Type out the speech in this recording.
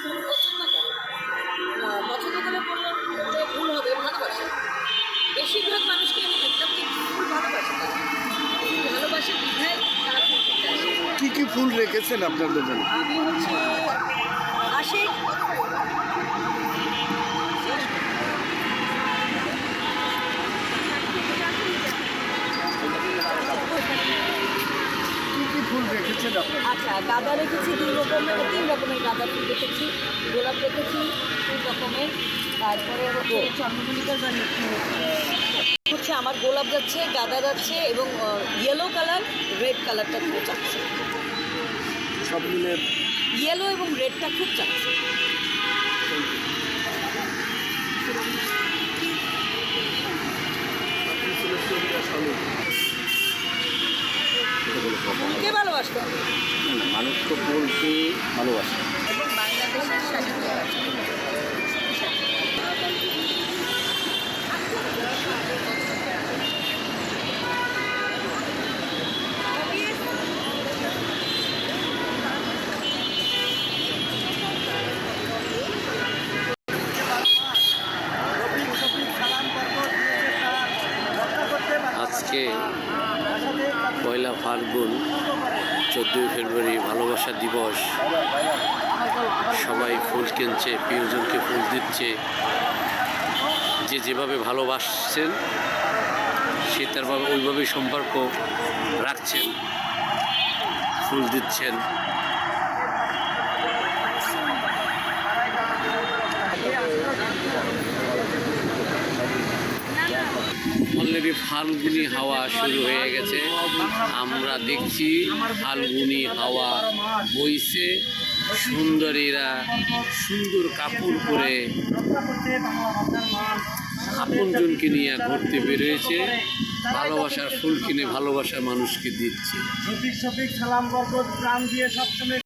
পছন্দ করে। পছন্দ করে বললাম যে ভুল হবে, ভালোবাসে। বেশিরভাগ মানুষকে আমি দেখলাম যে ফুল ভালোবাসে তারা। ফুল ভালোবাসে বিধায় তারা ফুল কিনতে আসে। কি কি ফুল রেখেছেন আপনার দোকানে? আমি হচ্ছে আশিক, কি কি ফুল রেখেছেন আপনার? আচ্ছা গাঁদা রেখেছি 3 রকমের গাঁদা ফুল রেখেছি, গোলাপ রেখেছি 3 রকমের, তারপরে হচ্ছে চন্দ্রমল্লিকার হচ্ছে আমার গোলাপ যাচ্ছে, গাঁদা যাচ্ছে এবং ইয়েলো কালার, রেড কালারটা খুব চাচ্ছে। সব মিলে ইয়েলো এবং রেডটা খুব চাচ্ছে। ফুলকে ভালোবাসতে হবে মানুষ তো ফুলকে ভালোবাসে। এবং বাংলাদেশের স্বাধীনতা আছে। আজকে পয়লা ফাল্গুন, 14ই ফেব্রুয়ারি ভালোবাসা দিবস। সবাই ফুল কিনছে, প্রিয়জনকে ফুল দিচ্ছে। যে যেভাবে ভালোবাসছেন সে তারভাবে ওইভাবেই সম্পর্ক রাখছেন, ফুল দিচ্ছেন। অলরেডি ফাল্গুনি হাওয়া শুরু হয়ে গেছে। আমরা দেখছি ফাল্গুনি হাওয়া বইছে। সুন্দরীরা সুন্দর কাপড় পরে আপনজনকে নিয়ে ঘুরতে বেরিয়েছে, ভালোবাসার ফুল কিনে ভালোবাসার মানুষকে দিচ্ছে। সালাম বরকত প্রাণ দিয়ে সবসময়